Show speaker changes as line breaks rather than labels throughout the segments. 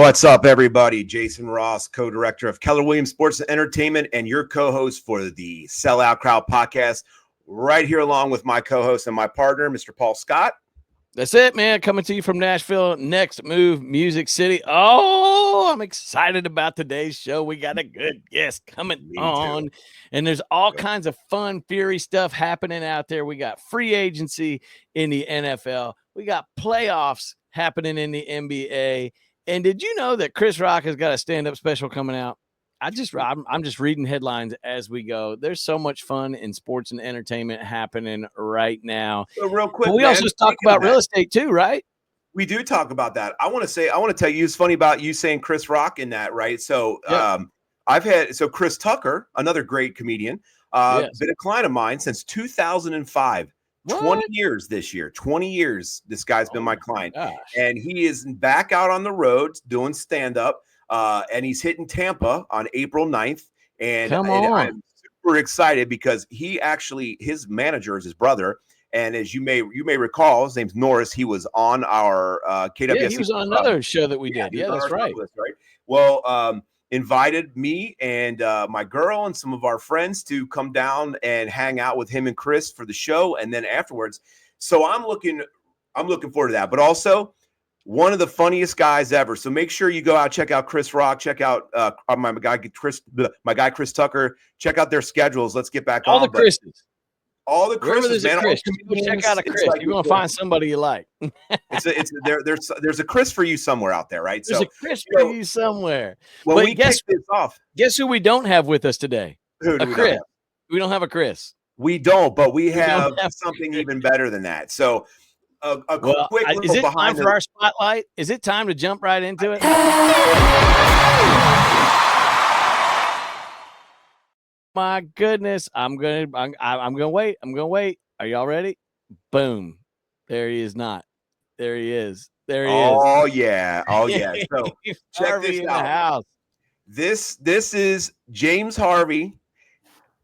What's up, everybody? Jason Ross, co-director of Keller Williams Sports and Entertainment, and your co-host for the Sellout Crowd podcast, right here along with my co-host and my partner, Mr. Paul Scott.
That's it, man. Coming to you from Nashville, Next Move Music City. Oh, I'm excited about today's show. We got a good guest coming on, and there's all kinds of fun, fiery stuff happening out there. We got free agency in the NFL. We got playoffs happening in the NBA. And did you know that Chris Rock has got a stand-up special coming out? I'm just reading headlines as we go. There's so much fun in sports and entertainment happening right now.
So real quick,
but we also talk about real estate too, right?
We do talk about that. I want to tell you, it's funny about you saying Chris Rock in that, right? So Chris Tucker, another great comedian, been a client of mine since 2005.
What?
20 years this year. 20 years this guy's been my client. And he is back out on the road doing stand-up. And he's hitting Tampa on April 9th. And I'm super excited because his manager is his brother. And as you may recall, his name's Norris. He was on our KWS.
Yeah, he was on another show that we did. Yeah, that's right.
List, right. Well, invited me and my girl and some of our friends to come down and hang out with him and Chris for the show, and then afterwards. So I'm looking forward to that. But also, one of the funniest guys ever. So make sure you go out, check out Chris Rock, check out my guy Chris Tucker. Check out their schedules. Let's get back
on.
All the Chris's, man.
Chris. Check out a Chris. You're gonna find somebody you like.
There's a Chris for you somewhere out there, right?
There's a Chris for you somewhere.
When we kick this off,
guess who we don't have with us today?
Who do
we Chris. We don't have a Chris.
We don't, but we have something even better than that. So quick little
is it time for our spotlight? Is it time to jump right into it? My goodness, I'm gonna wait. Are y'all ready? Boom. There he is not. There he is. There he is.
Oh yeah. So check
Harvey
this out.
The house.
This is James Harvey,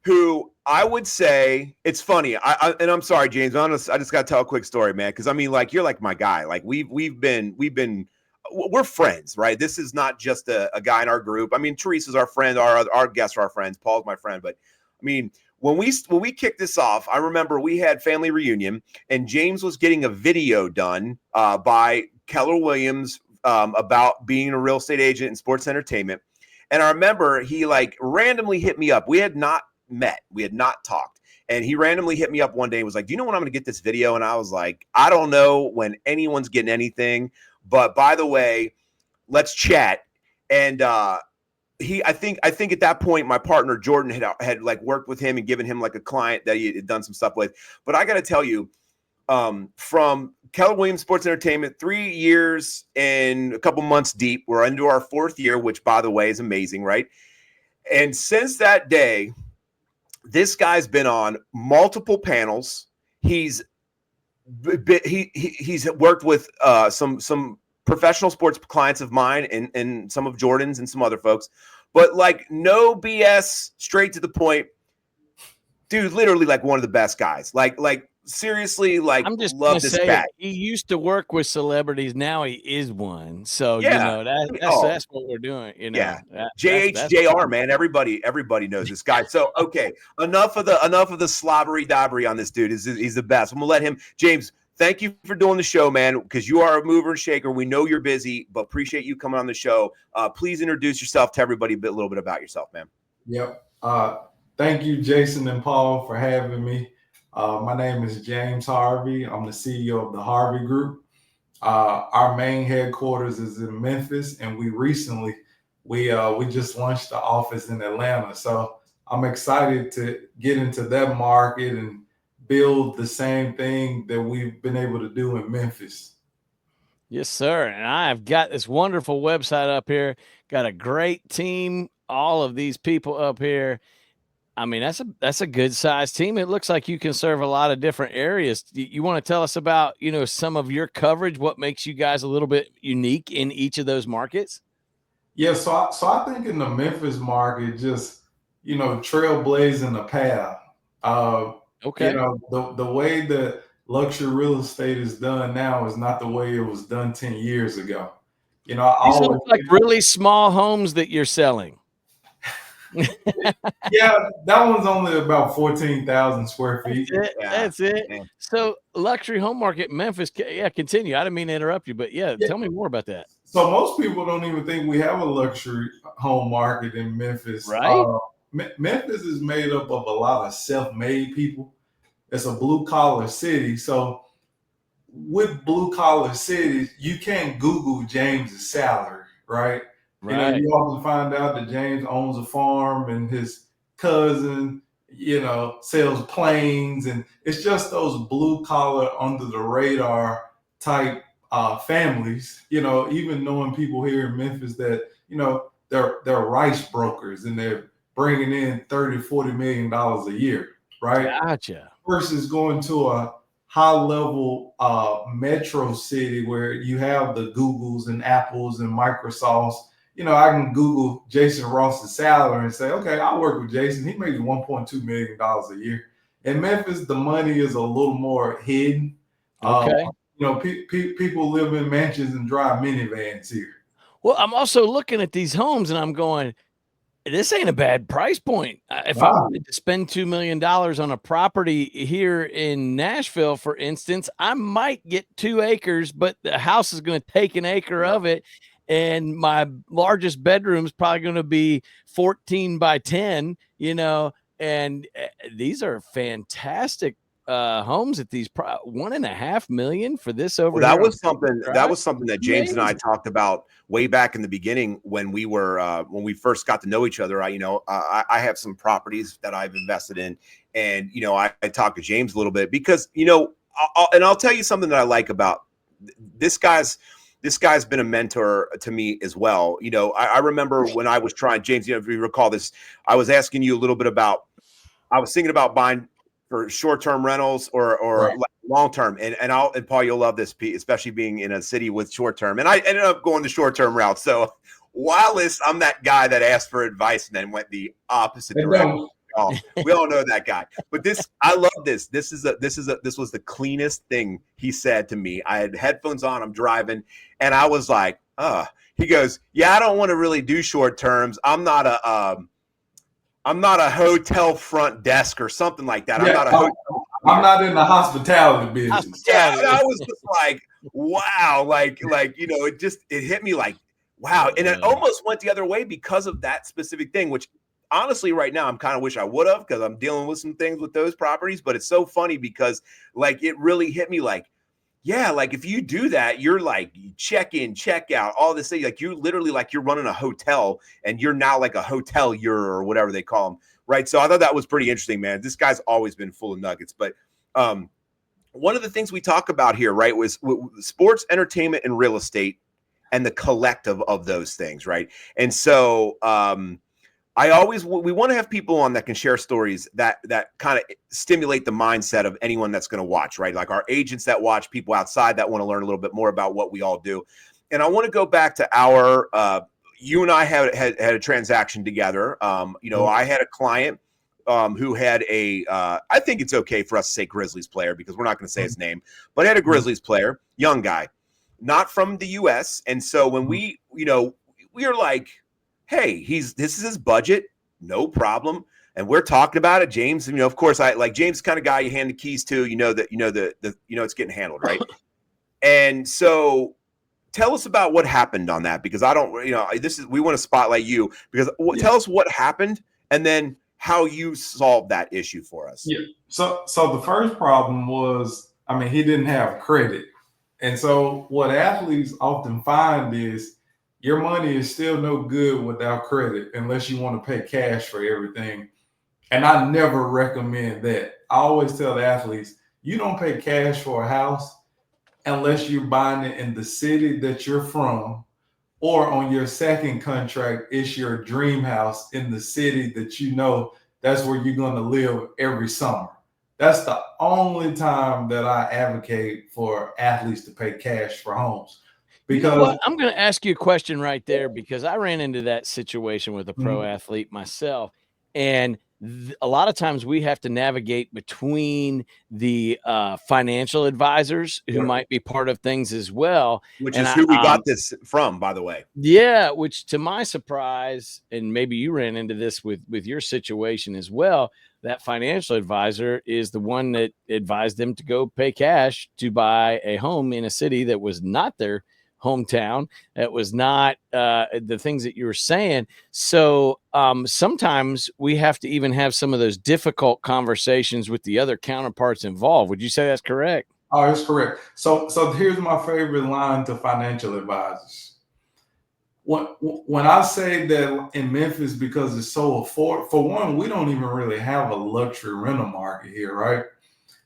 who I would say, it's funny. And I'm sorry, James. I just gotta tell a quick story, man. Because I mean, like, you're like my guy. Like we're friends, right? This is not just a guy in our group. I mean, Teresa's our friend, our guests are our friends. Paul's my friend. But I mean, when we kicked this off, I remember we had family reunion and James was getting a video done by Keller Williams about being a real estate agent in sports entertainment. And I remember he like randomly hit me up. We had not met. We had not talked. And he randomly hit me up one day and was like, do you know when I'm going to get this video? And I was like, I don't know when anyone's getting anything. But by the way, let's chat. And I think at that point, my partner Jordan had like worked with him and given him like a client that he had done some stuff with. But I got to tell you, from Keller Williams Sports Entertainment, 3 years and a couple months deep, we're into our 4th year, which by the way is amazing, right? And since that day, this guy's been on multiple panels. He's worked with some professional sports clients of mine and some of Jordan's and some other folks, but like no BS, straight to the point, dude. Literally like one of the best guys. Like seriously, like
I'm just
love this guy.
He used to work with celebrities. Now he is one. So you know that's what we're doing. You know,
yeah. JHJR, man. Everybody knows this guy. So okay, enough of the slobbery dobbery on this dude. He's the best. I'm gonna let him. James, thank you for doing the show, man. Because you are a mover and shaker. We know you're busy, but appreciate you coming on the show. Please introduce yourself to everybody a little bit about yourself, man.
Yep. Thank you, Jason and Paul, for having me. My name is James Harvey. I'm the CEO of the Harvey Group. Our main headquarters is in Memphis, and we just launched the office in Atlanta. So I'm excited to get into that market and build the same thing that we've been able to do in Memphis.
Yes, sir. And I've got this wonderful website up here. Got a great team. All of these people up here. I mean, that's a good sized team. It looks like you can serve a lot of different areas. You want to tell us about, some of your coverage, what makes you guys a little bit unique in each of those markets?
Yeah. So I think in the Memphis market, just, trailblazing the path.
Okay.
The way that luxury real estate is done now is not the way it was done 10 years ago. You know, I
These
always
look like really small homes that you're selling.
yeah, that one's only about 14,000 square feet.
That's it.
Man.
So luxury home market, Memphis. Yeah, continue. I didn't mean to interrupt you, but yeah, tell me more about that.
So most people don't even think we have a luxury home market in Memphis.
Right?
Memphis is made up of a lot of self-made people. It's a blue-collar city. So with blue-collar cities, you can't Google James's salary, right? You know,
Right.
you often find out that James owns a farm and his cousin, you know, sells planes. And it's just those blue-collar, under-the-radar type families, you know, even knowing people here in Memphis that, you know, they're rice brokers and they're bringing in $30-40 million a year, right?
Gotcha.
Versus going to a high level metro city where you have the Googles and Apples and Microsofts. You know, I can Google Jason Ross's salary and say, okay, I work with Jason. He makes $1.2 million a year. In Memphis, the money is a little more hidden.
Okay.
You know, people live in mansions and drive minivans here.
Well, I'm also looking at these homes and I'm going, this ain't a bad price point. If I wanted to spend $2 million on a property here in Nashville, for instance, I might get 2 acres, but the house is going to take an acre of it. And my largest bedroom is probably going to be 14 by 10, you know, and these are fantastic homes at these $1.5 million for this over
Well,
here.
that was something that James and I talked about way back in the beginning when we were when we first got to know each other. I have some properties that I've invested in, and you know, I talked to James a little bit because, you know, I'll tell you something that I like about this guy's been a mentor to me as well. You know, I remember when I was trying, James, you know, if you recall this, I was asking you a little bit about, I was thinking about buying for short-term rentals or
Right.
long-term. And Paul, you'll love this, especially being in a city with short-term. And I ended up going the short-term route. So Wallace, I'm that guy that asked for advice and then went the opposite direction. We all know that guy. But I love this. This was the cleanest thing he said to me. I had headphones on, I'm driving, and I was like, he goes, yeah, I don't want to really do short terms. I'm not a hotel front desk or something like that.
Yeah, I'm not in the hospitality business.
Yeah, and I was just like, wow, like you know, it hit me like, wow, and it almost went the other way because of that specific thing. Which honestly, right now, I'm kind of wish I would have, because I'm dealing with some things with those properties. But it's so funny because like it really hit me like, yeah, like if you do that, you're like check in, check out, all this thing. Like you literally like you're running a hotel and you're now like a hotelier or whatever they call them. Right. So I thought that was pretty interesting, man. This guy's always been full of nuggets. But one of the things we talk about here, right, was sports, entertainment, and real estate and the collective of those things. Right. And so we want to have people on that can share stories that kind of stimulate the mindset of anyone that's going to watch, right? Like our agents that watch, people outside that want to learn a little bit more about what we all do. And I want to go back to you and I had a transaction together. You know, I had a client who had I think it's okay for us to say Grizzlies player because we're not going to say his name, but had a Grizzlies player, young guy, not from the US. And so when we were like, hey, this is his budget, no problem. And we're talking about it. James, you know, of course, I like James, kind of guy you hand the keys to, it's getting handled, right? And so tell us about what happened on that, because I don't, we want to spotlight you because tell us what happened and then how you solved that issue for us.
Yeah. So the first problem was, he didn't have credit. And so what athletes often find is your money is still no good without credit unless you want to pay cash for everything. And I never recommend that. I always tell the athletes, you don't pay cash for a house unless you're buying it in the city that you're from, or on your second contract, it's your dream house in the city that you know that's where you're going to live every summer. That's the only time that I advocate for athletes to pay cash for homes. Because
I'm going to ask you a question right there, because I ran into that situation with a pro athlete myself. And a lot of times we have to navigate between the financial advisors who might be part of things as well.
Which is who we got this from, by the way.
Yeah, which to my surprise, and maybe you ran into this with your situation as well, that financial advisor is the one that advised them to go pay cash to buy a home in a city that was not their hometown. That was not the things that you were saying. So sometimes we have to even have some of those difficult conversations with the other counterparts involved. Would you say that's correct?
Oh, that's correct. So here's my favorite line to financial advisors. When I say that in Memphis, because it's so affordable, for one, we don't even really have a luxury rental market here, right?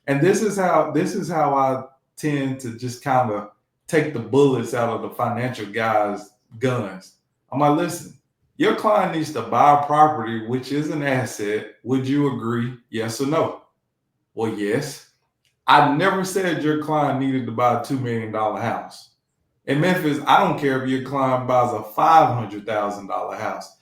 And this is how I tend to just kind of take the bullets out of the financial guys' guns. I'm like, listen, your client needs to buy a property, which is an asset. Would you agree? Yes or no? Well, yes. I never said your client needed to buy a $2 million house. In Memphis, I don't care if your client buys a $500,000 house.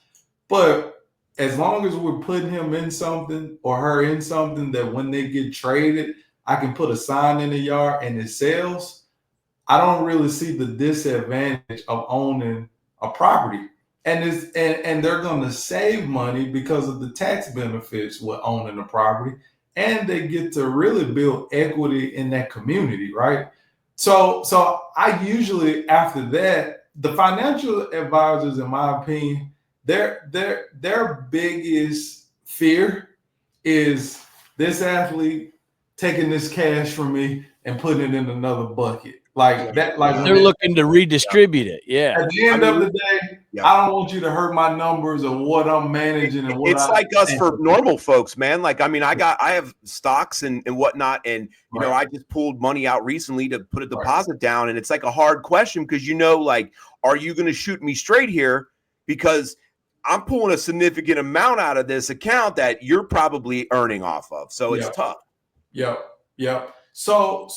But as long as we're putting him in something or her in something that when they get traded, I can put a sign in the yard and it sells, I don't really see the disadvantage of owning a property. And they're going to save money because of the tax benefits with owning a property. And they get to really build equity in that community, right? So I usually, after that, the financial advisors, in my opinion, their biggest fear is this athlete taking this cash from me and putting it in another bucket. Like that, like
they're looking to redistribute it. Yeah.
At the end of the day, I don't want you to hurt my numbers of what I'm managing and what
it's like us for normal folks, man. Like, I mean, I have stocks and whatnot, and you know, I just pulled money out recently to put a deposit down, and it's like a hard question because like, are you going to shoot me straight here? Because I'm pulling a significant amount out of this account that you're probably earning off of, so it's tough.
Yep. So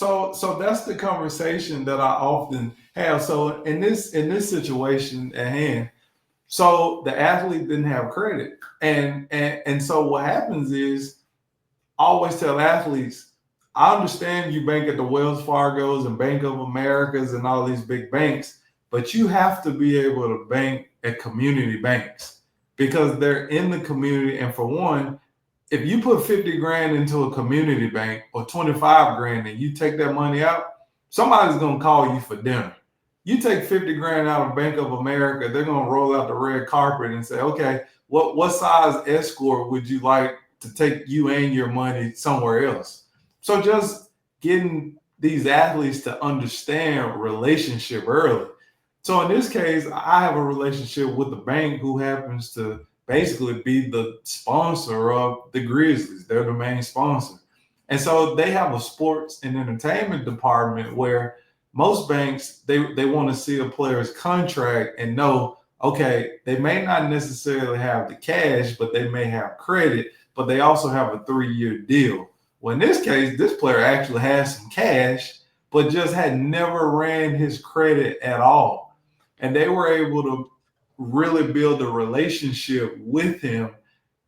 that's the conversation that I often have. So in this situation at hand, so the athlete didn't have credit, and so what happens is, I always tell athletes, I understand you bank at the Wells Fargos and Bank of Americas and all these big banks, but you have to be able to bank at community banks because they're in the community. And for one, if you put 50 grand into a community bank or 25 grand and you take that money out, somebody's going to call you for dinner. You take 50 grand out of Bank of America, they're going to roll out the red carpet and say, okay, what size escort would you like to take you and your money somewhere else? So just getting these athletes to understand relationship early. So in this case, I have a relationship with the bank who happens to basically be the sponsor of the Grizzlies. They're the main sponsor. And so they have a sports and entertainment department where most banks, they want to see a player's contract and know, okay, they may not necessarily have the cash, but they may have credit, but they also have a 3-year deal. Well, in this case, this player actually has some cash, but just had never ran his credit at all. And they were able to really build a relationship with him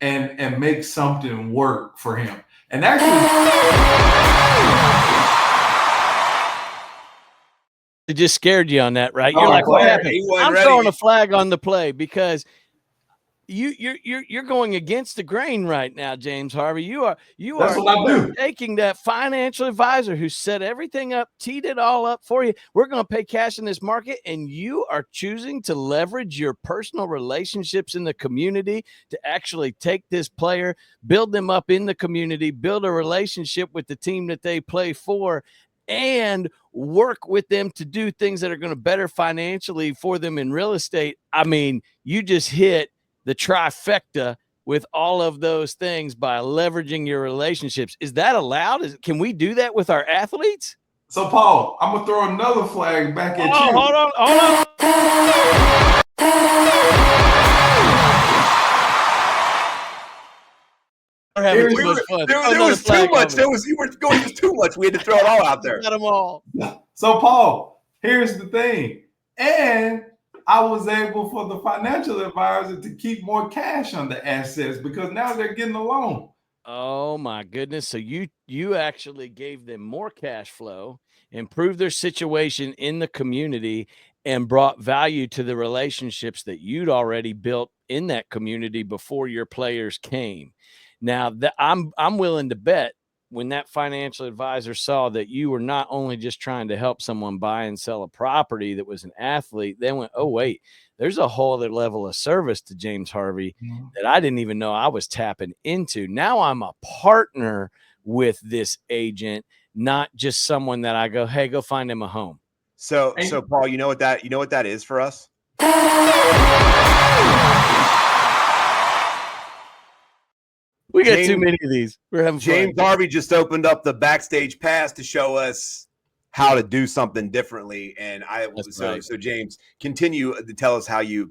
and make something work for him. And actually,
it just scared you on that, right? You're like, what happened? I'm throwing a flag on the play because you're going against the grain right now, James Harvey. You are taking that financial advisor who set everything up, teed it all up for you. We're going to pay cash in this market, and you are choosing to leverage your personal relationships in the community to actually take this player, build them up in the community, build a relationship with the team that they play for, and work with them to do things that are going to better financially for them in real estate. I mean, you just hit the trifecta with all of those things by leveraging your relationships. Is that allowed? Can we do that with our athletes?
So, Paul, I'm going to throw another flag back at you.
Hold on.
There was too much. You were going just too much. We had to throw it all out there.
Got them all.
So, Paul, here's the thing. And I was able for the financial advisor to keep more cash on the assets because now they're getting a loan.
Oh my goodness. So you actually gave them more cash flow, improved their situation in the community, and brought value to the relationships that you'd already built in that community before your players came. Now that I'm willing to bet when that financial advisor saw that you were not only just trying to help someone buy and sell a property that was an athlete, they went, oh wait, there's a whole other level of service to James Harvey that I didn't even know I was tapping into. Now I'm a partner with this agent, not just someone that I go, hey, go find him a home.
So Paul, you know what that is for us?
We got too many of these. We're having
James
fun.
Harvey just opened up the backstage pass to show us how to do something differently. And so James, continue to tell us how you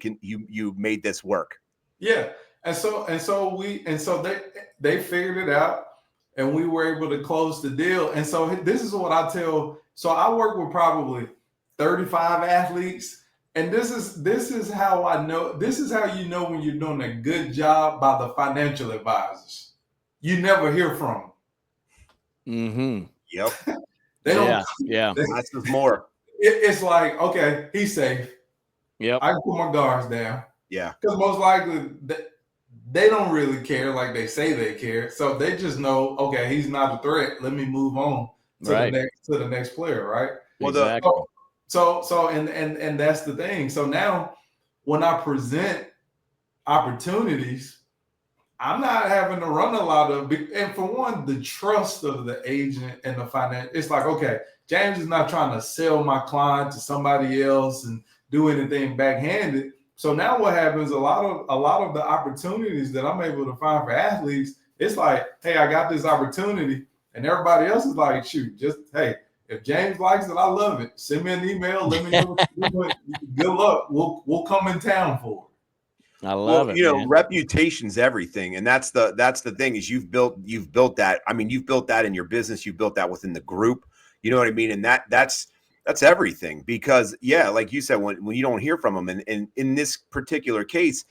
made this work.
Yeah. And so they figured it out and we were able to close the deal. And so this is what I tell. So I work with probably 35 athletes. And this is how I know, this is how you know when you're doing a good job by the financial advisors. You never hear from them.
Mm-hmm.
Yep.
They don't.
Yeah.
That's more.
It's like, okay, he's safe.
Yep.
I can put my guards down.
Yeah.
Because most likely they don't really care like they say they care. So they just know, okay, he's not a threat. Let me move on to the next player, right?
Well, exactly.
So and that's the thing. So now when I present opportunities, I'm not having to run a lot of, and for one, the trust of the agent and the finance, it's like, okay, James is not trying to sell my client to somebody else and do anything backhanded. So now what happens, a lot of the opportunities that I'm able to find for athletes, it's like, hey, I got this opportunity, and everybody else is like, shoot, just, hey, if James likes it, I love it. Send me an email. Let me know what you're doing. Good luck. We'll come in town for it.
I love it.
You know, reputation's everything, and that's the thing is you've built that. I mean, you've built that in your business. You've built that within the group. You know what I mean? And that's everything because like you said, when you don't hear from them, and in this particular case,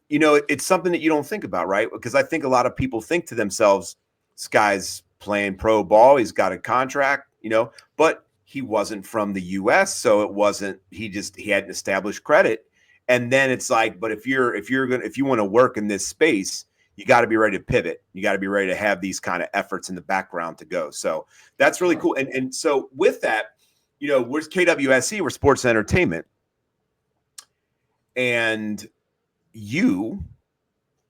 you know, it's something that you don't think about, right? Because I think a lot of people think to themselves, this guy's playing pro ball. He's got a contract. You know, but he wasn't from the US, so it wasn't, he hadn't established credit. And then it's like, but if you want to work in this space, you got to be ready to pivot. You got to be ready to have these kind of efforts in the background to go. So that's really cool. And so with that, you know, we're KWSC, we're sports and entertainment. And you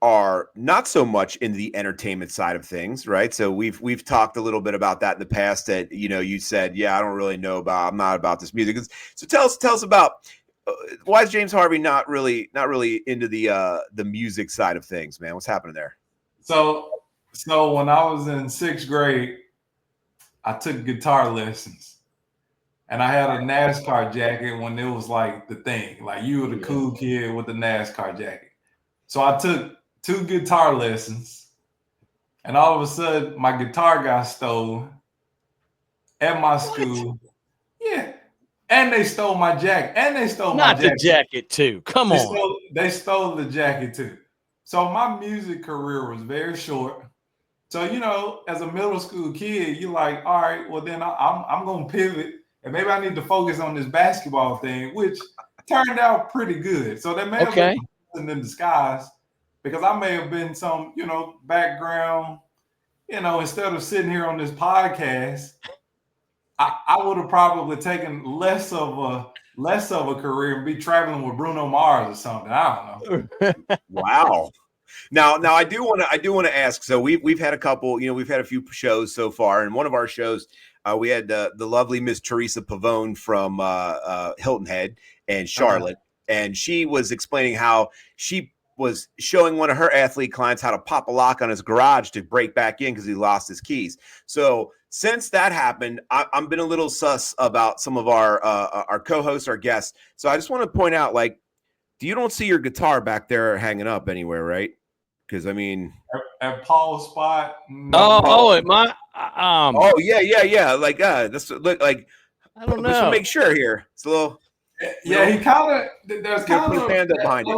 are not so much in the entertainment side of things, right? So we've talked a little bit about that in the past that, you know, you said, I don't really know I'm not about this music. So tell us about why is James Harvey not really into the music side of things, man? What's happening there?
So when I was in 6th grade, I took guitar lessons and I had a NASCAR jacket when it was like the thing, like you were the cool kid with the NASCAR jacket. So I took 2 guitar lessons, and all of a sudden, my guitar got stolen at my school. Yeah, and they stole my jacket. And they stole my jacket.
Not the jacket too. Come on.
They stole the jacket too. So my music career was very short. So, you know, as a middle school kid, you're like, all right, well then I'm gonna pivot, and maybe I need to focus on this basketball thing, which turned out pretty good. So that may have been in disguise. Because I may have been some, you know, background, you know, instead of sitting here on this podcast, I would have probably taken less of a career and be traveling with Bruno Mars or something. I don't know.
Wow. Now I do want to ask. So we've had a couple, you know, we've had a few shows so far, and one of our shows, we had the lovely Miss Teresa Pavone from Hilton Head and Charlotte, and she was explaining how she was showing one of her athlete clients how to pop a lock on his garage to break back in because he lost his keys. So since that happened, I've been a little sus about some of our co-hosts, our guests. So I just want to point out, like, you don't see your guitar back there hanging up anywhere, right? Because I mean,
at Paul's spot.
At my
yeah. Like that's look like.
I don't know.
Just to make sure here, it's a little.
Yeah, he kind of there's
Here,
kind
put
of
his hand up behind it.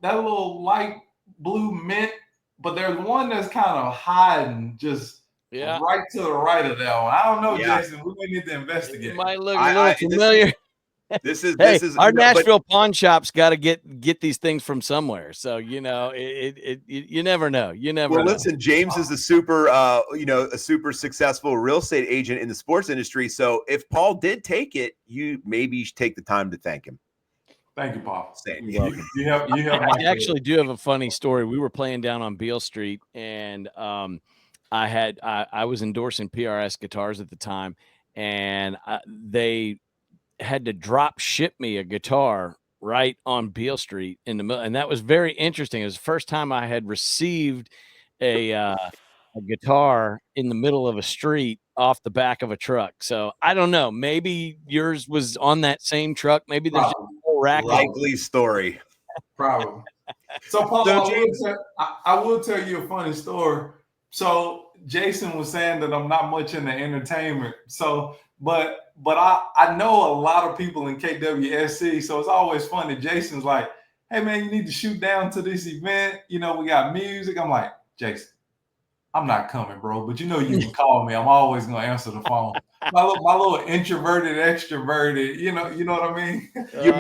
that little light blue mint, but there's one that's kind of hiding just right to the right of that one. I don't know,
Yeah.
Jason. We may need to investigate.
It might look a little familiar.
This is
Our
no, but
Nashville pawn shop's got to get these things from somewhere. So you know, you never know. You never know.
Listen, James is a super successful real estate agent in the sports industry. So if Paul did take it, you maybe should take the time to thank him.
Thank you, Paul.
You're welcome.
You have
I actually do have a funny story. We were playing down on Beale Street, and I was endorsing PRS guitars at the time, and they had to drop ship me a guitar right on Beale Street in the middle, and that was very interesting. It was the first time I had received a guitar in the middle of a street off the back of a truck. So I don't know. Maybe yours was on that same truck. Maybe there's just a whole rack.
Likely story.
Probably. So Paul, I will tell you a funny story. So Jason was saying that I'm not much into entertainment. So, but I know a lot of people in KWSC. So it's always funny. Jason's like, "Hey man, you need to shoot down to this event. You know, we got music." I'm like, "Jason, I'm not coming, bro. But you know you can call me. I'm always gonna answer the phone." My little introverted, extroverted. You know what I mean.
You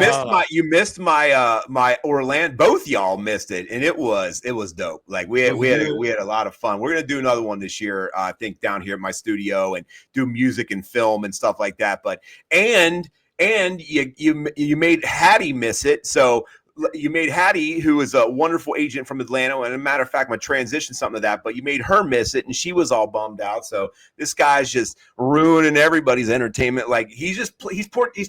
missed my Orlando. Both y'all missed it, and it was dope. Like we had a lot of fun. We're gonna do another one this year. I think down here at my studio and do music and film and stuff like that. But and you made Hattie miss it. So you made Hattie, who is a wonderful agent from Atlanta, and a matter of fact, my transition something to that, but you made her miss it, and she was all bummed out. So this guy's just ruining everybody's entertainment. Like he's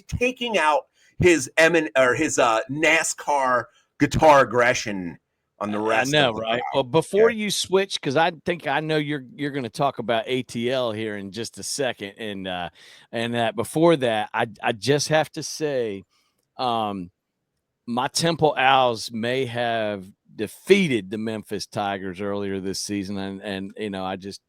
taking out his NASCAR guitar aggression on the rest.
I know, right? Well, before you switch, because I think I know you're going to talk about ATL here in just a second, and before that, I just have to say, my Temple Owls may have defeated the Memphis Tigers earlier this season, and you know, I just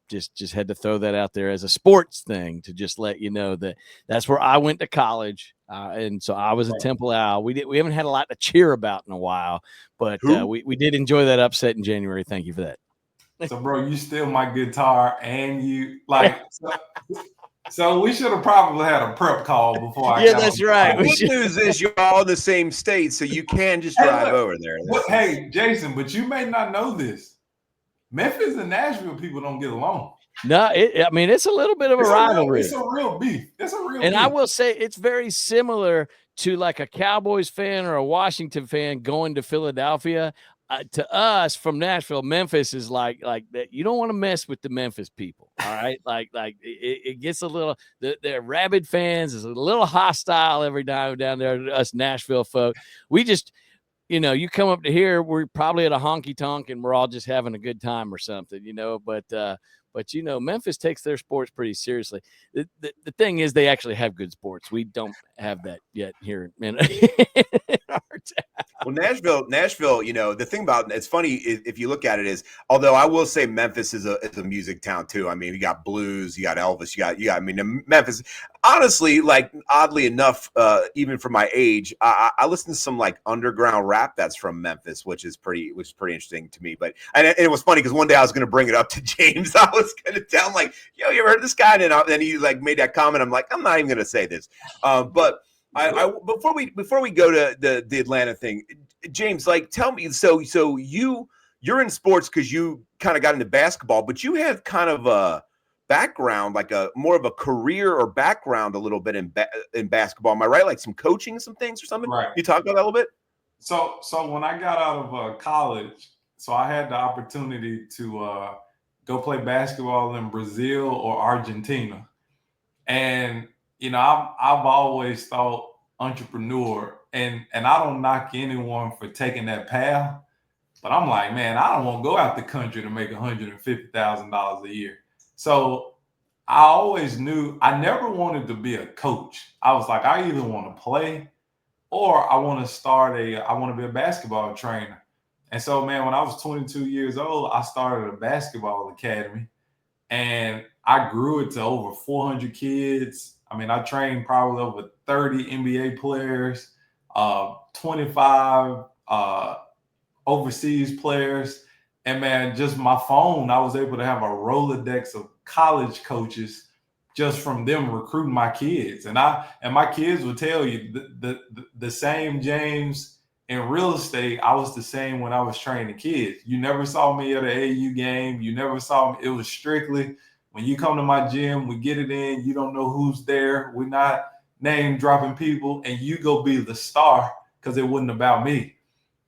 had to throw that out there as a sports thing to just let you know that that's where I went to college, and so I was a Temple Owl. We haven't had a lot to cheer about in a while, but we did enjoy that upset in January. Thank you for that.
So, bro, you steal my guitar, and you like. So we should have probably had a prep call before I got
that's right.
The good news is you're all in the same state, so you can just drive over there.
Hey, Jason, but you may not know this. Memphis and Nashville people don't get along.
No, I mean, it's a little bit of a rivalry.
It's a real beef.
And I will say it's very similar to like a Cowboys fan or a Washington fan going to Philadelphia. To us from Nashville, Memphis is like that. You don't want to mess with the Memphis people. All right. like it gets a little, they're rabid fans. It's a little hostile every time down there to us Nashville folk. We just, you know, you come up to here, we're probably at a honky tonk and we're all just having a good time or something, you know, but you know, Memphis takes their sports pretty seriously. The thing is, they actually have good sports. We don't have that yet here in our town.
Well, Nashville, you know, the thing about it's funny if you look at it is, although I will say Memphis is a music town too. I mean, you got blues, you got Elvis, you got. I mean, Memphis. Honestly, like oddly enough, even for my age, I listen to some like underground rap that's from Memphis, which is pretty interesting to me. But and it was funny because one day I was going to bring it up to James. I was going to tell him like, "Yo, you ever heard this guy?" And then he like made that comment. I'm like, I'm not even going to say this, but. Before we go to the Atlanta thing, James, like tell me, so you're in sports because you kind of got into basketball, but you have kind of a background, like a more of a career or background a little bit in basketball. Am I right? Like some coaching, some things or something?
Right.
You talk about that a little bit?
So when I got out of college, so I had the opportunity to go play basketball in Brazil or Argentina, and you know, I've always thought entrepreneur, and I don't knock anyone for taking that path, but I'm like, man, I don't want to go out the country to make $150,000 a year. So I always knew I never wanted to be a coach. I was like, I either want to play or I want to be a basketball trainer. And so, man, when I was 22 years old, I started a basketball academy, and I grew it to over 400 kids. I mean, I trained probably over 30 NBA players. 25 overseas players. And man, just my phone, I was able to have a Rolodex of college coaches just from them recruiting my kids. And my kids will tell you the same James in real estate, I was the same when I was training kids. You never saw me at an AU game. You never saw me. It was strictly when you come to my gym, we get it in. You don't know who's there. We're not name dropping people, and you go be the star because it wasn't about me.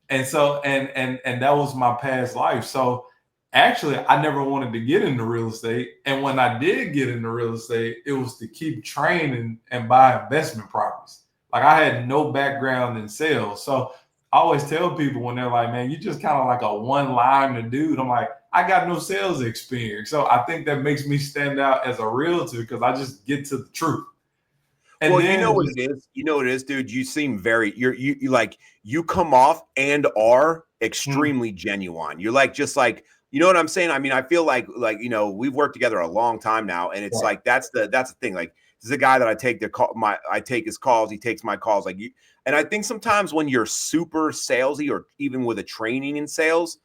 And so, and that was my past life. So actually, I never wanted to get into real estate. And when I did get into real estate, it was to keep training and buy investment properties. Like I had no background in sales. So I always tell people when they're like, man, you just kind of like a one-liner dude. I'm like, I got no sales experience. So I think that makes me stand out as a realtor because I just get to the truth. And
well,
then,
you know what it is. You know what it is, dude. You seem very you like you come off and are extremely genuine. You're like just like you know what I'm saying. I mean, I feel like you know we've worked together a long time now, and it's like that's the thing. Like this is a guy that I take I take his calls. He takes my calls. Like you, and I think sometimes when you're super salesy or even with a training in sales,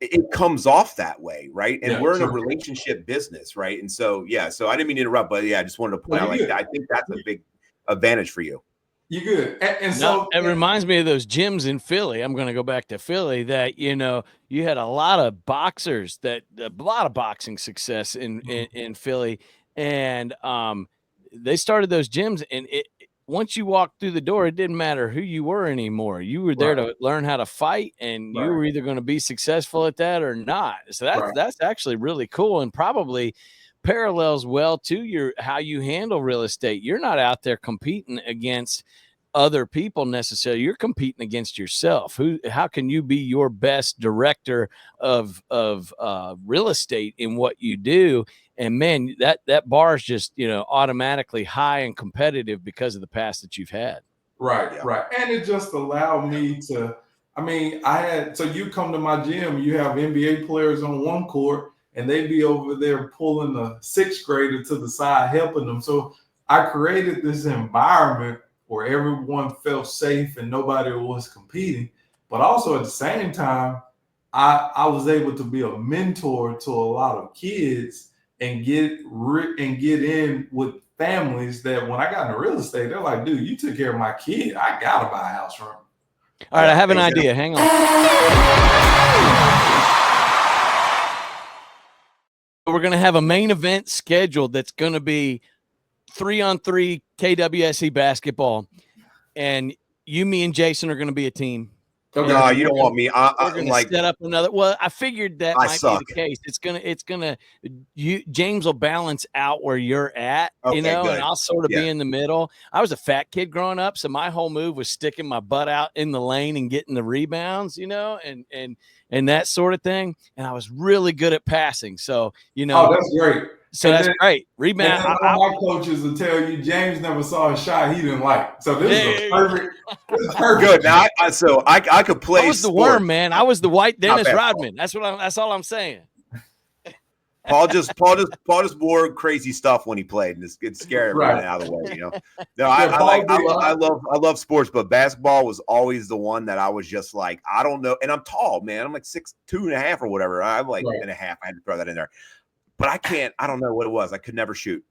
it comes off that way, right? And we're in a relationship business, right? And so, so I didn't mean to interrupt, but I just wanted to point out, like, I think that's a big advantage for you.
You good. And
so it reminds me of those gyms in Philly. I'm going to go back to Philly that, you know, you had a lot of boxers a lot of boxing success in Philly. And they started those gyms, and once you walked through the door, it didn't matter who you were anymore. You were there to learn how to fight, and you were either going to be successful at that or not. So that's actually really cool, and probably parallels well to how you handle real estate. You're not out there competing against other people necessarily. You're competing against yourself. How can you be your best director of real estate in what you do? And man, that bar is just, you know, automatically high and competitive because of the past that you've had.
Right. And it just allowed me to, I mean, so you come to my gym, you have NBA players on one court, and they be over there pulling a sixth grader to the side, helping them. So I created this environment where everyone felt safe and nobody was competing. But also at the same time, I was able to be a mentor to a lot of kids and get in with families that when I got into real estate, they're like, dude, you took care of my kid. I got to buy a house from him.
All right, I have an idea. Hang on. We're going to have a main event scheduled that's going to be 3-on-3 KWSE basketball. And you, me, and Jason are going to be a team.
Okay. No, you don't want me. I'm like
set up another. Well, I figured that might be the case. It's gonna. James will balance out where you're at, you know, good. And I'll sort of be in the middle. I was a fat kid growing up, so my whole move was sticking my butt out in the lane and getting the rebounds, you know, and that sort of thing. And I was really good at passing, so you know.
Oh, that's great.
So that's great. Rebound.
My coaches will tell you James never saw a shot he didn't like. So this is perfect.
Good. Now, I could play.
I was the worm, man. I was the white Dennis Rodman. That's all I'm saying.
Paul just wore crazy stuff when he played, and it scared everyone out of the way. You know. No, I love sports, but basketball was always the one that I was just like, I don't know. And I'm tall, man. I'm like 6'2.5" or whatever. I'm like and a half. I had to throw that in there. But I don't know what it was. I could never shoot.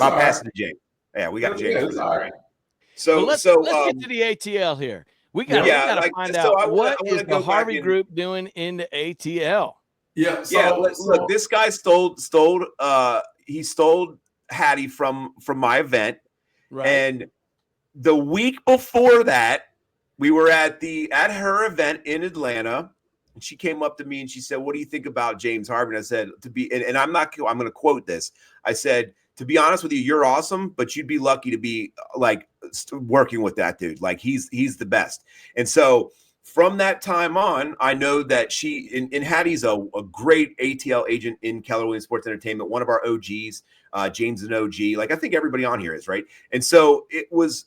I'll pass it to James. Yeah, we got James.
All right.
So
let's get to the ATL here. We got to find out what is the Harvey group doing in the ATL.
Yeah.
Look, this guy stole Hattie from my event. Right. And the week before that, we were at her event in Atlanta. And she came up to me and she said, "What do you think about James Harvey?" And I said, and I'm going to quote this. I said, "To be honest with you, you're awesome, but you'd be lucky to be like working with that dude. Like he's the best." And so from that time on, I know that and Hattie's a great ATL agent in Keller Williams Sports Entertainment, one of our OGs. James is an OG. Like I think everybody on here is, right? And so it was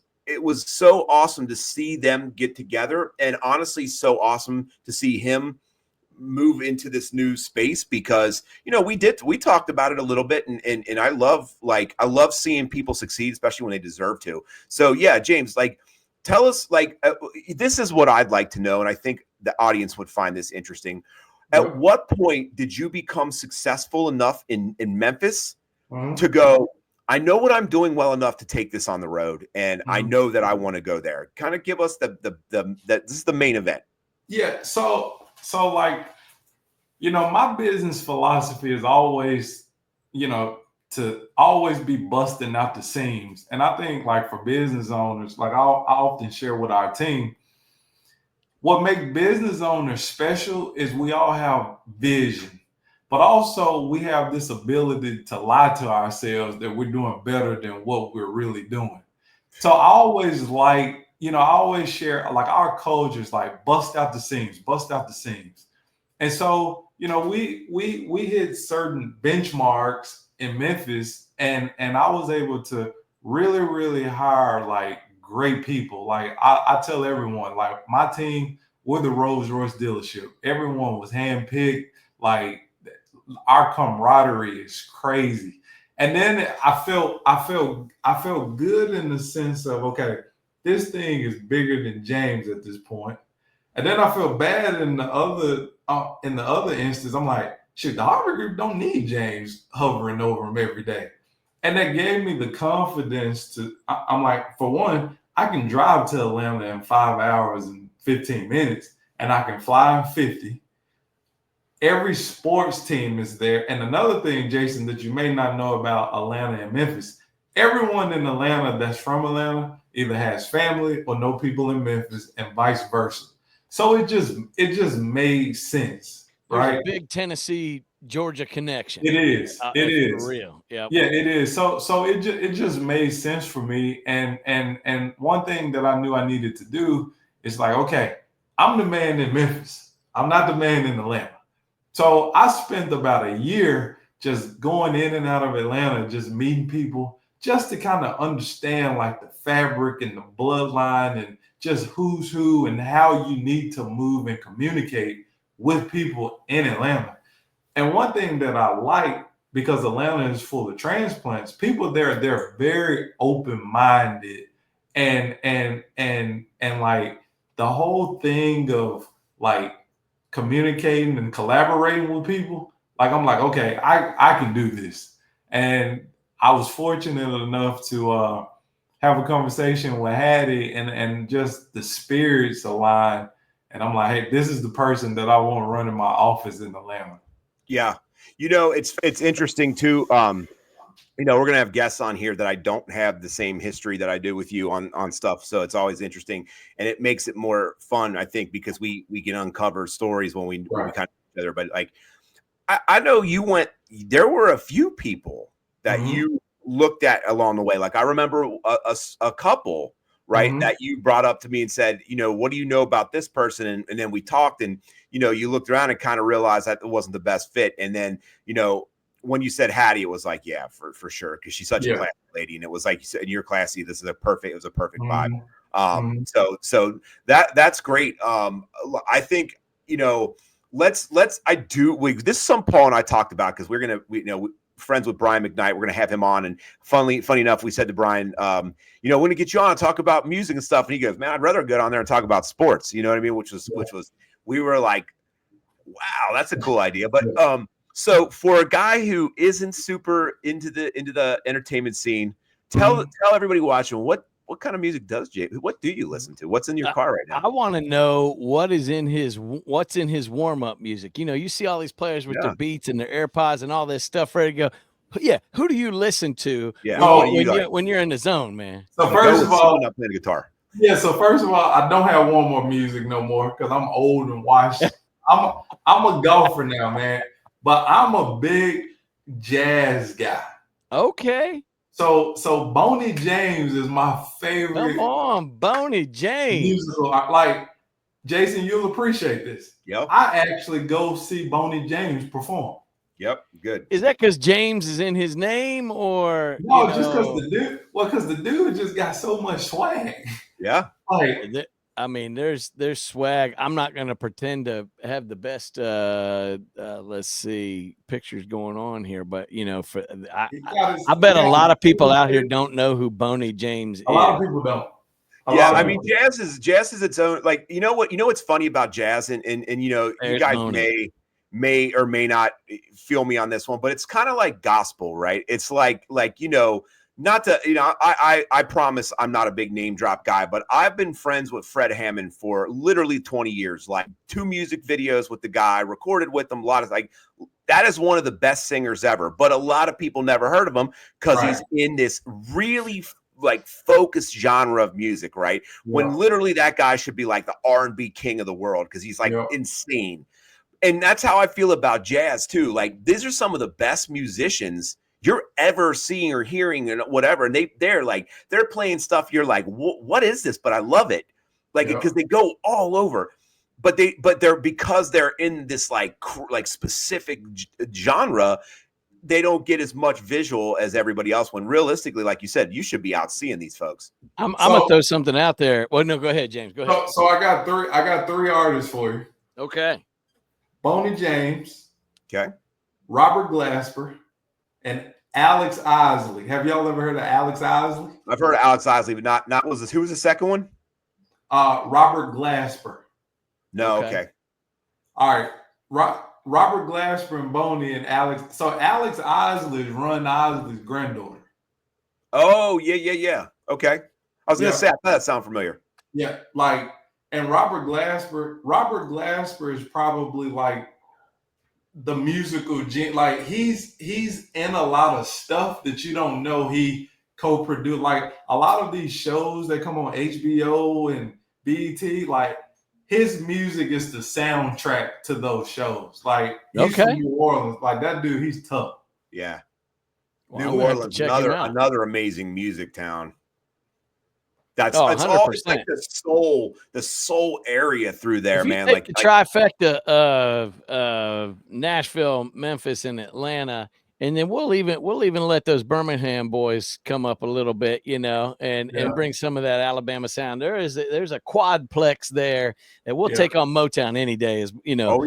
so awesome to see them get together, and honestly so awesome to see him move into this new space because, you know, we talked about it a little bit and I love seeing people succeed, especially when they deserve to. So yeah, James, like tell us, like, this is what I'd like to know, and I think the audience would find this interesting. At what point did you become successful enough in Memphis to go, I know what I'm doing well enough to take this on the road, and I know that I want to go there? Kind of give us this is the main event.
Yeah. So like, my business philosophy is always, to always be busting out the seams. And I think, like, for business owners, like I often share with our team, what makes business owners special is we all have vision, but also we have this ability to lie to ourselves that we're doing better than what we're really doing. So I always I always share, like, our culture is like bust out the seams, bust out the seams. And so, we hit certain benchmarks in Memphis, and I was able to really, really hire, like, great people. Like, I tell everyone, like, my team, we're the Rolls Royce dealership. Everyone was handpicked. Like, our camaraderie is crazy. And then I felt good in the sense of, okay, this thing is bigger than James at this point. And then I feel bad in the other instance. I'm like, shoot, the Harvey Group don't need James hovering over him every day. And that gave me the confidence I'm like, for one, I can drive to Atlanta in 5 hours and 15 minutes, and I can fly in 50. Every sports team is there. And another thing, Jason, that you may not know about Atlanta and Memphis, everyone in Atlanta that's from Atlanta either has family or know people in Memphis, and vice versa. So it just made sense, right?
There's a big Tennessee Georgia connection.
It is. It is
for real. Yeah.
Yeah, it is. So it just made sense for me. And one thing that I knew I needed to do is, like, okay, I'm the man in Memphis. I'm not the man in Atlanta. So I spent about a year just going in and out of Atlanta, just meeting people, just to kind of understand, like, the fabric and the bloodline and just who's who and how you need to move and communicate with people in Atlanta. And one thing that I like, because Atlanta is full of transplants, people there, they're very open-minded, and like, the whole thing of, like, communicating and collaborating with people, like, I'm like, okay, I can do this. And I was fortunate enough to have a conversation with Hattie, and just the spirits aligned. And I'm like, hey, this is the person that I want running my office in Atlanta.
Yeah. It's interesting too. We're going to have guests on here that I don't have the same history that I do with you on stuff. So it's always interesting, and it makes it more fun, I think, because we can uncover stories when we kind of each other. But, like, I know there were a few people that you looked at along the way. Like, I remember a couple, right, that you brought up to me and said, what do you know about this person? And then we talked, and, you looked around and kind of realized that it wasn't the best fit. And then, when you said Hattie, it was like, yeah, for sure. Cause she's such a classy lady. And it was like you said, you're classy. It was a perfect vibe. So that's great. I think, this is some Paul and I talked about, cause we're friends with Brian McKnight. We're going to have him on. And funny enough, we said to Brian, we're going to get you on and talk about music and stuff. And he goes, man, I'd rather get on there and talk about sports. You know what I mean? Which was, we were like, wow, that's a cool idea. But, so for a guy who isn't super into the entertainment scene, tell everybody watching what kind of music what do you listen to? What's in your car right now?
I want to know what's in his warm-up music. You see all these players with their Beats and their AirPods and all this stuff ready to go. Yeah, who do you listen to when you're in the zone, man?
So first of all,
I'm playing guitar.
Yeah, so first of all, I don't have warm-up music no more because I'm old and washed. I'm a golfer now, man. But I'm a big jazz guy.
Okay.
So Boney James is my favorite.
Come on, Boney James.
Musical. Like, Jason, you'll appreciate this.
Yep.
I actually go see Boney James perform.
Yep. Good.
Is that because James is in his name, or
no? Just because the dude just got so much swag.
Yeah.
Like,
I mean, there's swag. I'm not going to pretend to have the best, let's see, pictures going on here. But, I bet a lot of people out here don't know who Boney James is.
A lot of people don't.
Yeah, I mean, jazz is its own. Like, you know what's funny about jazz, and you know, you guys may or may not feel me on this one, but it's kind of like gospel, right? It's like you know, not to, you know, I promise I'm not a big name drop guy, but I've been friends with Fred Hammond for literally 20 years. Like 2 music videos with the guy, recorded with him. A lot of like that is one of the best singers ever. But a lot of people never heard of him because he's in this really like focused genre of music, right? When literally that guy should be like the R&B king of the world because he's like insane. And that's how I feel about jazz too. Like these are some of the best musicians you're ever seeing or hearing and whatever. And they're playing stuff you're like, what is this? But I love it. Like because they go all over. But they're because they're in this like specific genre, they don't get as much visual as everybody else when realistically, like you said, you should be out seeing these folks.
I'm gonna throw something out there. Well, no, go ahead, James. Go ahead.
So I got three artists for you.
Okay.
Boney James.
Okay.
Robert Glasper and Alex Isley. Have y'all ever heard of Alex Isley?
I've heard of Alex Isley, but not was this who was the second one?
Robert Glasper.
No, okay.
All right. Robert Glasper and Boney and Alex. So Alex Isley is Ron Isley's granddaughter.
Oh, yeah. Okay. I was gonna say I thought that sounded familiar.
Yeah, like, and Robert Glasper is probably like the musical like he's in a lot of stuff that you don't know he co-produced. Like a lot of these shows that come on HBO and BET, like his music is the soundtrack to those shows. Like he's from New Orleans. Like that dude, he's tough.
Yeah.
Well,
New Orleans, another amazing music town. It's all it's like the soul area through there, man.
Like the trifecta of Nashville, Memphis, and Atlanta, and then we'll even let those Birmingham boys come up a little bit, you know, and bring some of that Alabama sound. There's a quadplex there that will take on Motown any day, as you know.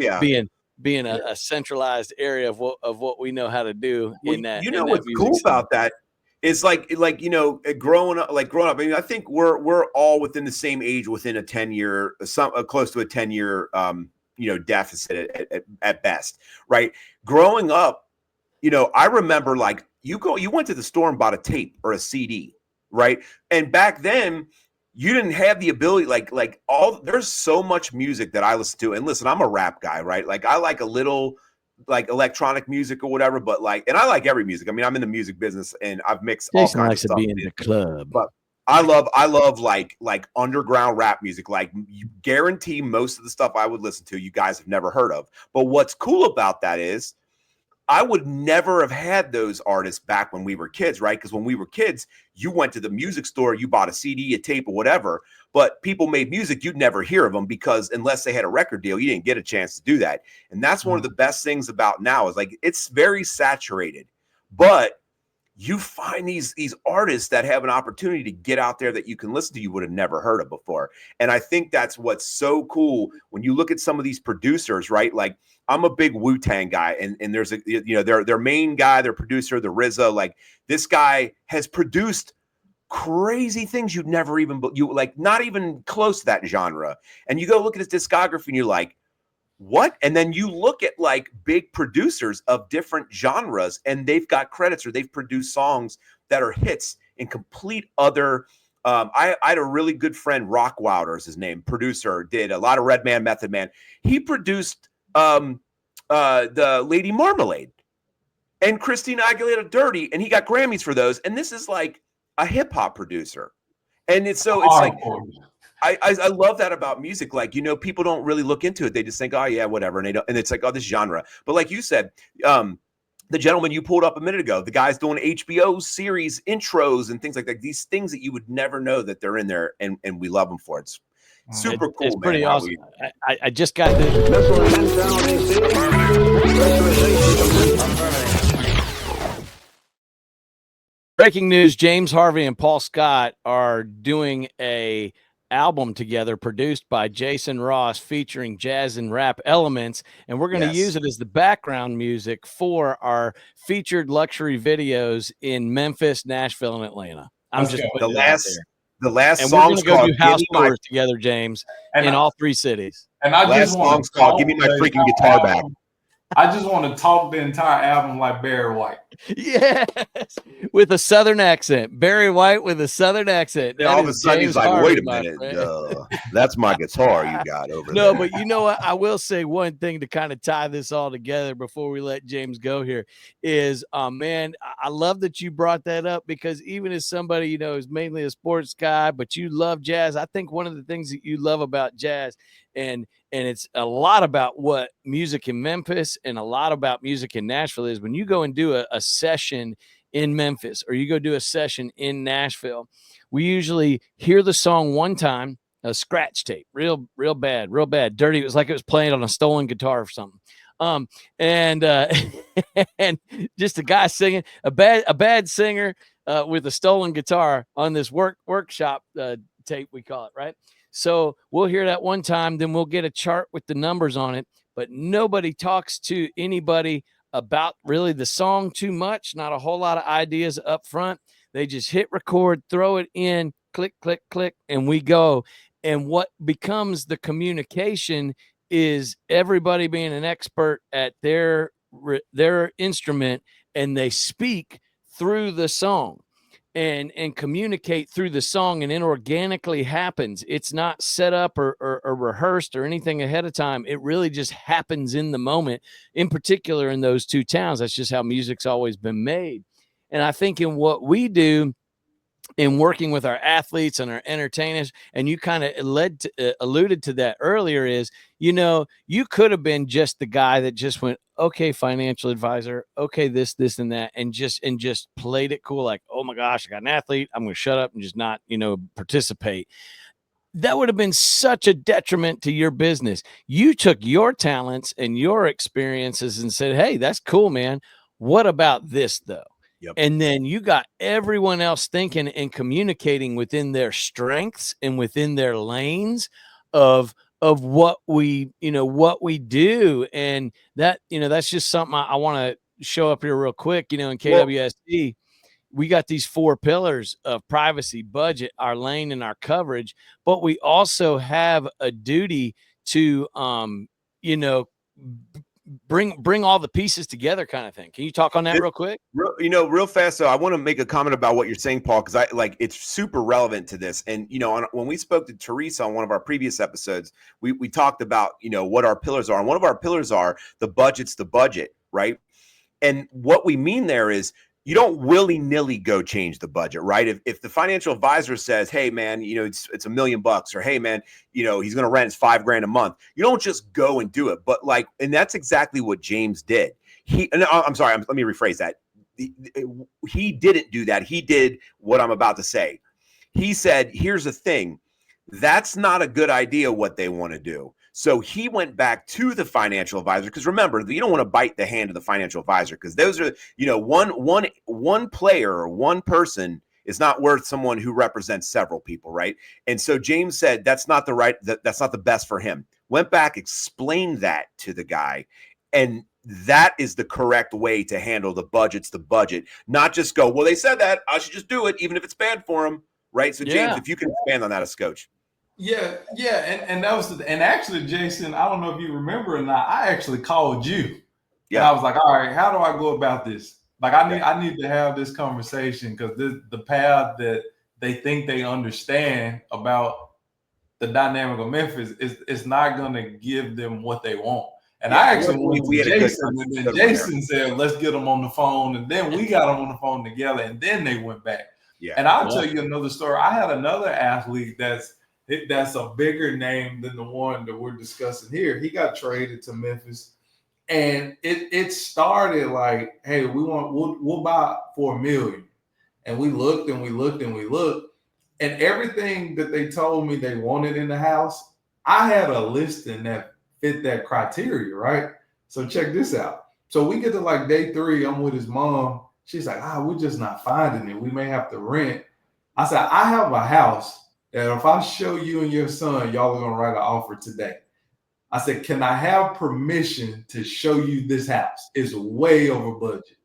Being a centralized area of what we know how to do in that.
You know what's cool about that? It's like you know, growing up. I mean, I think we're all within the same age, within a 10-year, close to a 10-year, you know, deficit at best, right? Growing up, you know, I remember like you went to the store and bought a tape or a CD, right? And back then, you didn't have the ability, there's so much music that I listen to. And listen, I'm a rap guy, right? Like I like a little like electronic music or whatever, but like, and I like every music. I mean, I'm in the music business and I've mixed all kinds of stuff.
Be in the club.
But I love like underground rap music. Like you guarantee most of the stuff I would listen to, you guys have never heard of. But what's cool about that is I would never have had those artists back when we were kids, right? Because when we were kids, you went to the music store, you bought a CD, a tape, or whatever. But people made music, you'd never hear of them because unless they had a record deal, you didn't get a chance to do that. And that's one of the best things about now is like it's very saturated. But you find these artists that have an opportunity to get out there that you can listen to, you would have never heard of before. And I think that's what's so cool when you look at some of these producers, right? Like I'm a big Wu-Tang guy, and there's their main guy, their producer, the RZA. Like this guy has produced crazy things you'd never even not even close to that genre. And you go look at his discography and you're like, what? And then you look at like big producers of different genres and they've got credits or they've produced songs that are hits in complete other. I had a really good friend, Rock Wilder is his name, producer, did a lot of Redman, Method Man. He produced the Lady Marmalade and Christina Aguilera Dirty, and he got Grammys for those. And this is like a hip hop producer. And it's like, I love that about music. Like, you know, people don't really look into it. They just think, oh yeah, whatever. And it's like, oh, this genre. But like you said, the gentleman you pulled up a minute ago, the guy's doing HBO series intros and things like that. These things that you would never know that they're in there, and we love them for it. It's super cool.
It's pretty awesome. I just got this. Breaking news: James Harvey and Paul Scott are doing a album together produced by Jason Ross featuring jazz and rap elements, and we're going to use it as the background music for our featured luxury videos in Memphis, Nashville, and Atlanta. I'm just
the The last
And we're
song's
gonna go
called
do house
"Give Me My."
tours together, James,
And
in all 3 cities.
And I
Last
just want
song's called "Give Me My Freaking Guitar Back."
I just want to talk the entire album like Barry White.
Yes, with a Southern accent. Barry White with a Southern accent.
And all of a sudden he's like,
Harvey,
"Wait a minute, that's my guitar you got over there."
No, but you know what? I will say one thing to kind of tie this all together before we let James go here is, man, I love that you brought that up, because even as somebody, you know, is mainly a sports guy, but you love jazz. I think one of the things that you love about jazz, and it's a lot about what music in Memphis and a lot about music in Nashville, is when you go and do a session in Memphis or you go do a session in Nashville, we usually hear the song one time, a scratch tape, real bad, dirty. It was like it was playing on a stolen guitar or something. And and just a guy singing, a bad singer with a stolen guitar on this workshop tape, we call it, right? So we'll hear that one time, then we'll get a chart with the numbers on it, but nobody talks to anybody about really the song too much, not a whole lot of ideas up front. They just hit record, throw it in, click, click, click, and we go. And what becomes the communication is everybody being an expert at their instrument, and they speak through the song and communicate through the song, and it organically happens. It's not set up or rehearsed or anything ahead of time. It really just happens in the moment, in particular in those 2 towns. That's just how music's always been made. And I think in what we do in working with our athletes and our entertainers, and you kind of alluded to that earlier, is, you know, you could have been just the guy that just went, okay, financial advisor, okay, this and that, and just played it cool, like, oh my gosh, I got an athlete, I'm going to shut up and just not, you know, participate. That would have been such a detriment to your business. You took your talents and your experiences and said, hey, that's cool, man. What about this though?
Yep.
And then you got everyone else thinking and communicating within their strengths and within their lanes of what we do. And that, you know, that's just something I want to show up here real quick. You know, in KWSD, we got these 4 pillars of privacy, budget, our lane, and our coverage, but we also have a duty to, you know, bring all the pieces together, kind of thing. Can you talk on that real quick?
Real fast. So I want to make a comment about what you're saying, Paul, because it's super relevant to this. And, you know, when we spoke to Teresa on one of our previous episodes, we talked about, you know, what our pillars are. And one of our pillars are the budget, right? And what we mean there is, you don't willy-nilly go change the budget, right? If the financial advisor says, hey man, you know, it's $1 million, or hey man, you know, he's going to rent $5,000 a month, you don't just go and do it. But like, and that's exactly what James did. Let me rephrase that. He didn't do that. He did what I'm about to say. He said, here's the thing. That's not a good idea what they want to do. So he went back to the financial advisor, because remember, you don't want to bite the hand of the financial advisor, because those are, you know, one player or one person is not worth someone who represents several people, right? And so James said that's not the best for him. Went back, explained that to the guy, and that is the correct way to handle the budget's the budget, not just go, well, they said that, I should just do it, even if it's bad for them, right? So James, if you can expand on that, a scotch.
Yeah, and that was and actually, Jason, I don't know if you remember or not, I actually called you. Yeah. And I was like, all right, how do I go about this? Like, I need to have this conversation, because the path that they think they understand about the dynamic of Memphis is not going to give them what they want. And I actually went to Jason, and then Jason said, let's get them on the phone. And then we got them on the phone together, and then they went back. Yeah. And I'll tell you another story. I had another athlete that's a bigger name than the one that we're discussing here. He got traded to Memphis, and it started like, hey, we'll buy for $1 million. And we looked and we looked and we looked, and everything that they told me they wanted in the house, I had a listing that fit that criteria, right? So check this out. So we get to like day 3, I'm with his mom. She's like, we're just not finding it. We may have to rent. I said, I have a house that if I show you and your son, y'all are going to write an offer today. I said, can I have permission to show you this house? It's way over budget.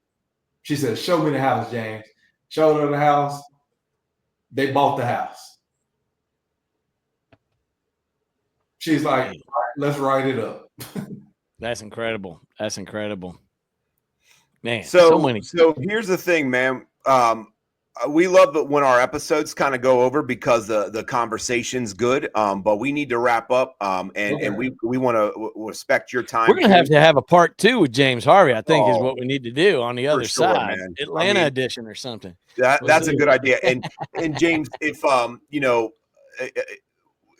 She said, show me the house, James. Showed her the house. They bought the house. She's like, all right, let's write it up.
That's incredible. That's incredible. Man,
so
many.
So here's the thing, man. We love it when our episodes kind of go over because the conversation's good. But we need to wrap up. And we want to respect your time.
We're gonna have to have a part 2 with James Harvey. I think is what we need to do on the other side,
man.
Atlanta edition or something.
That's a good idea. And James, if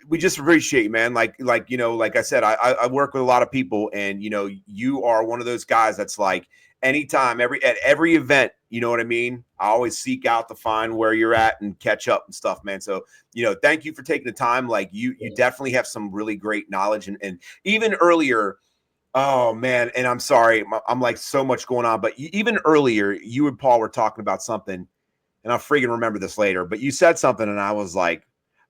we just appreciate you, man. Like I said, I work with a lot of people, and you are one of those guys that's like anytime, at every event, you know what I mean? I always seek out to find where you're at and catch up and stuff, man. So, thank you for taking the time. Like you definitely have some really great knowledge and even earlier, oh man. And I'm sorry, I'm like so much going on, but even earlier, you and Paul were talking about something, and I'll freaking remember this later, but you said something and I was like,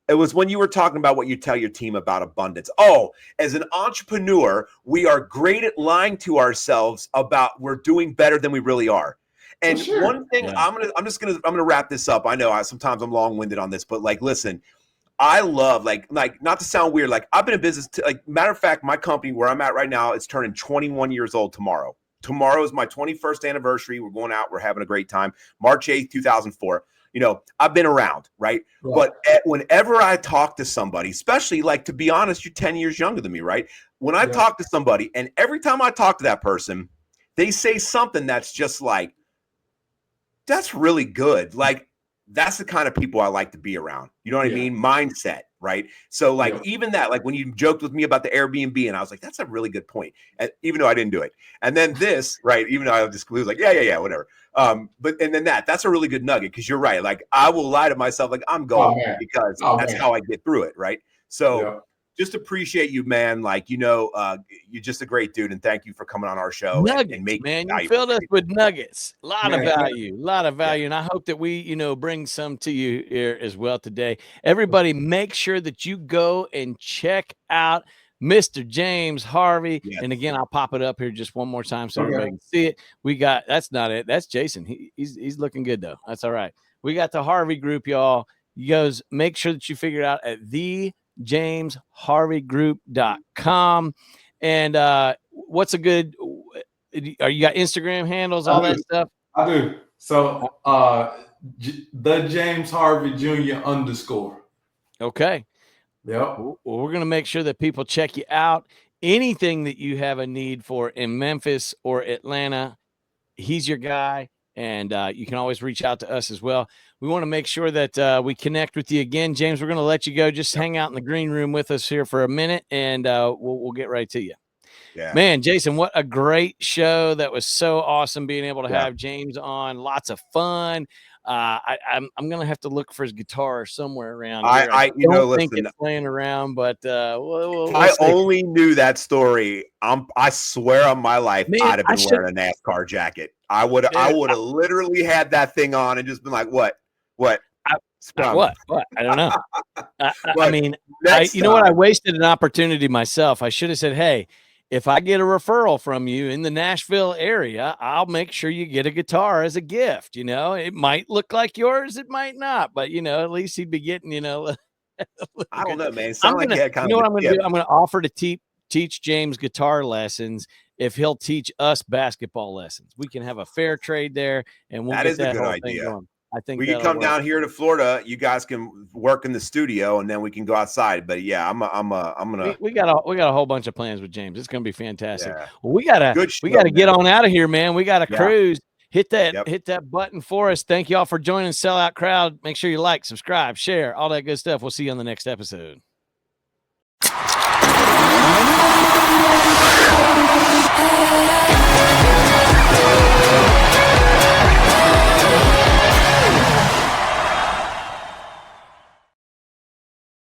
it was when you were talking about what you tell your team about abundance. Oh, as an entrepreneur, we are great at lying to ourselves about we're doing better than we really are. And one thing, I'm gonna wrap this up. I know sometimes I'm long-winded on this, but like, listen, I love like not to sound weird. Like I've been in business. Matter of fact, my company where I'm at right now is turning 21 years old tomorrow. Tomorrow is my 21st anniversary. We're going out. We're having a great time. March 8th, 2004. I've been around, right? But whenever I talk to somebody, especially like, to be honest, you're 10 years younger than me, right? When I talk to somebody, and every time I talk to that person, they say something that's just like, that's really good. Like, that's the kind of people I like to be around. You know what I mean? Mindset, right? So like, even that, like when you joked with me about the Airbnb, and I was like, that's a really good point. And even though I didn't do it. And then this, right? Even though I was like, yeah, whatever. And then that's a really good nugget, because you're right. Like I will lie to myself, like I'm going because that's how I get through it, right? So just appreciate you, man. Like you're just a great dude, and thank you for coming on our show.
Nuggets, man, you filled us with nuggets. A lot of value, and I hope that we, bring some to you here as well today. Everybody, make sure that you go and check out Mr. James Harvey. Yes. And again, I'll pop it up here just one more time so everybody can see it. We got, that's not it. That's Jason. He's looking good though. That's all right. We got the Harvey group, y'all. You guys make sure that you figure it out at thejamesharveygroup.com. And what's a good, you got Instagram handles, all that stuff?
I do. So the James Harvey Jr. _
Okay.
Yep.
Well, we're going to make sure that people check you out. Anything that you have a need for in Memphis or Atlanta, he's your guy. And you can always reach out to us as well. We want to make sure that we connect with you again. James, we're going to let you go. Just hang out in the green room with us here for a minute, and we'll get right to you. Yeah. Man, Jason, what a great show. That was so awesome being able to have James on. Lots of fun. I'm going to have to look for his guitar somewhere around here. I don't think it's playing around, but we'll
I only knew that story. I swear on my life, man, I'd have been wearing a NASCAR jacket. I would have literally had that thing on and just been like, what?
What? I don't know. I mean, you know what? I wasted an opportunity myself. I should have said, hey, if I get a referral from you in the Nashville area, I'll make sure you get a guitar as a gift. It might look like yours, it might not, but at least he'd be getting, I don't
know, man.
What I'm going to do? I'm going to offer to teach James guitar lessons if he'll teach us basketball lessons. We can have a fair trade there, and we'll get that whole thing going. I think
we can come down here to Florida. You guys can work in the studio, and then we can go outside. But yeah, I'm gonna.
We got a whole bunch of plans with James. It's gonna be fantastic. Yeah. Well, we gotta get on out of here, man. We gotta cruise. Hit that button for us. Thank y'all for joining Sellout Crowd. Make sure you like, subscribe, share, all that good stuff. We'll see you on the next episode.